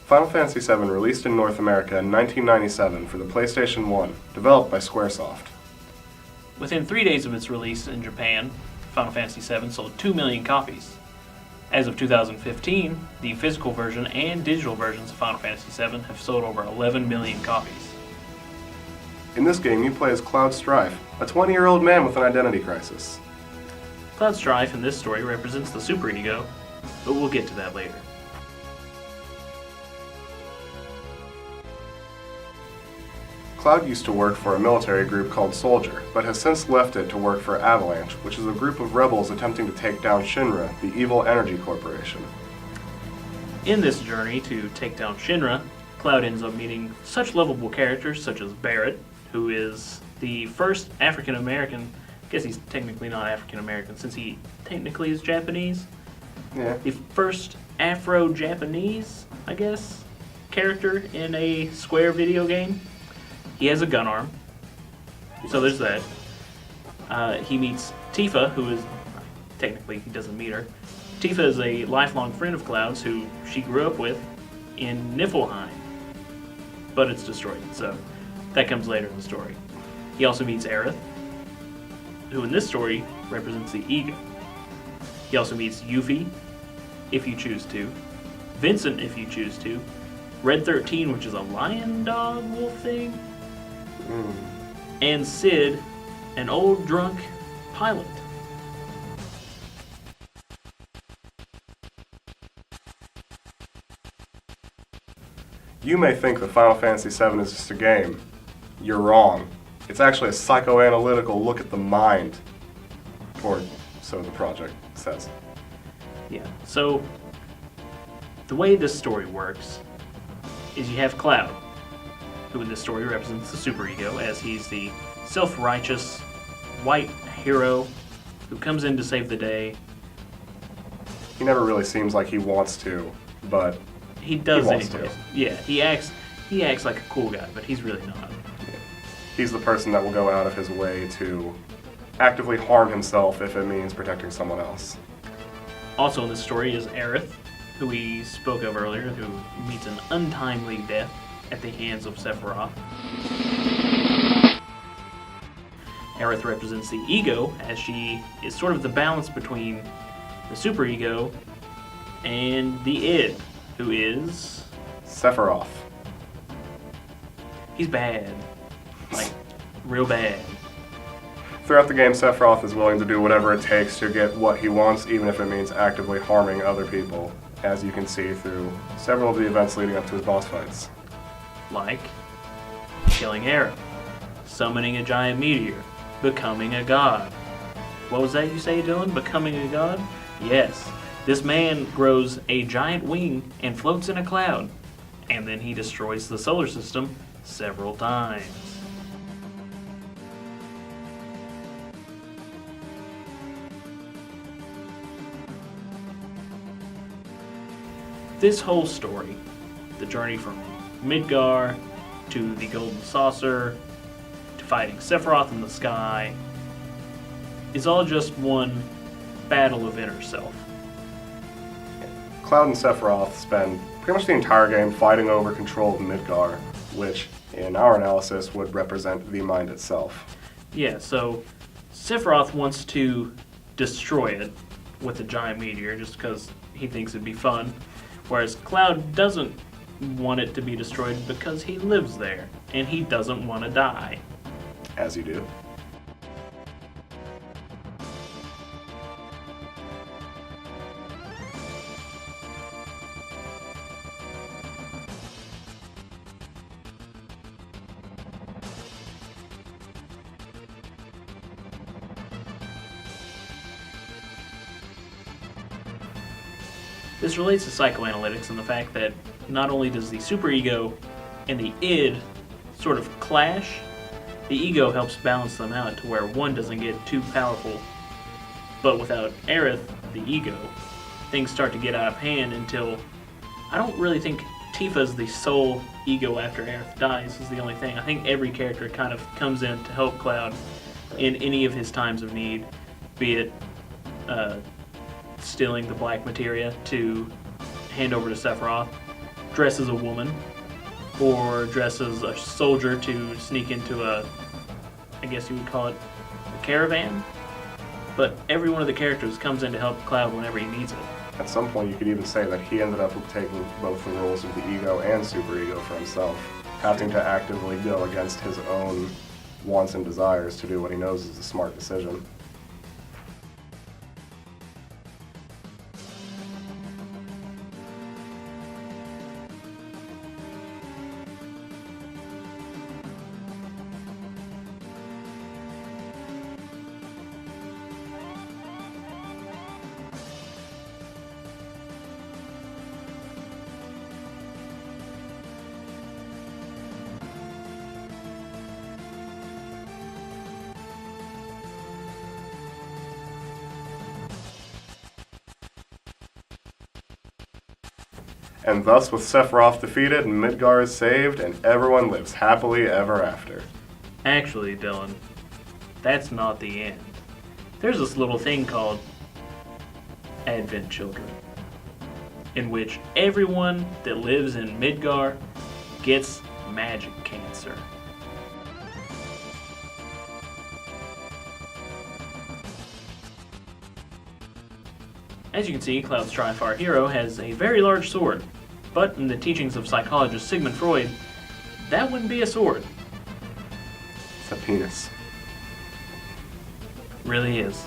Final Fantasy VII released in North America in 1997 for the PlayStation 1, developed by Squaresoft. Within 3 days of its release in Japan, Final Fantasy VII sold 2 million copies. As of 2015, the physical version and digital versions of Final Fantasy VII have sold over 11 million copies. In this game, you play as Cloud Strife, a 20-year-old man with an identity crisis. Cloud Strife in this story represents the superego, but we'll get to that later. Cloud used to work for a military group called Soldier, but has since left it to work for Avalanche, which is a group of rebels attempting to take down Shinra, the evil energy corporation. In this journey to take down Shinra, Cloud ends up meeting such lovable characters such as Barrett, who is the first African-American, I guess he's technically not African-American since he technically is Japanese. Yeah. The first Afro-Japanese, I guess, character in a Square video game. He has a gun arm, so there's that. He meets Tifa, who is, technically he doesn't meet her. Tifa is a lifelong friend of Cloud's who she grew up with in Niflheim, but it's destroyed, so that comes later in the story. He also meets Aerith, who in this story represents the ego. He also meets Yuffie, if you choose to, Vincent, if you choose to, Red 13, which is a lion dog wolf thing, and Sid, an old drunk pilot. You may think that Final Fantasy VII is just a game. You're wrong. It's actually a psychoanalytical look at the mind, or so the project says. Yeah, so the way this story works is you have Cloud, who in this story represents the superego, as he's the self-righteous white hero who comes in to save the day. He never really seems like he wants to, but he does he wants anyways. to. Yeah, he acts like a cool guy, but he's really not. He's the person that will go out of his way to actively harm himself if it means protecting someone else. Also in this story is Aerith, who we spoke of earlier, who meets an untimely death at the hands of Sephiroth. Aerith represents the ego, as she is sort of the balance between the superego and the id, who is... Sephiroth. He's bad. Like, real bad. Throughout the game, Sephiroth is willing to do whatever it takes to get what he wants, even if it means actively harming other people, as you can see through several of the events leading up to his boss fights. Like killing Aerith, summoning a giant meteor, becoming a god. What was that you say, Dylan? Becoming a god? Yes. This man grows a giant wing and floats in a cloud, and then he destroys the solar system several times. This whole story, the journey from Midgar to the Golden Saucer to fighting Sephiroth in the sky, is all just one battle of inner self. Cloud and Sephiroth spend pretty much the entire game fighting over control of Midgar, which, in our analysis, would represent the mind itself. Yeah, so Sephiroth wants to destroy it with a giant meteor just because he thinks it'd be fun, whereas Cloud doesn't want it to be destroyed because he lives there, and he doesn't want to die. As you do. This relates to psychoanalytics and the fact that not only does the superego and the id sort of clash, the ego helps balance them out to where one doesn't get too powerful. But without Aerith, the ego, things start to get out of hand until I don't really think Tifa's the sole ego after Aerith dies is the only thing. I think every character kind of comes in to help Cloud in any of his times of need, be it stealing the black materia to hand over to Sephiroth, dress as a woman or dress as a soldier to sneak into I guess you would call it a caravan. But every one of the characters comes in to help Cloud whenever he needs it. At some point, you could even say that he ended up taking both the roles of the ego and superego for himself, having to actively go against his own wants and desires to do what he knows is a smart decision. And thus, with Sephiroth defeated, Midgar is saved, and everyone lives happily ever after. Actually, Dylan, that's not the end. There's this little thing called Advent Children, in which everyone that lives in Midgar gets magic cancer. As you can see, Cloud's Tri-Fire hero has a very large sword, but in the teachings of psychologist Sigmund Freud, that wouldn't be a sword. It's a penis. Really is.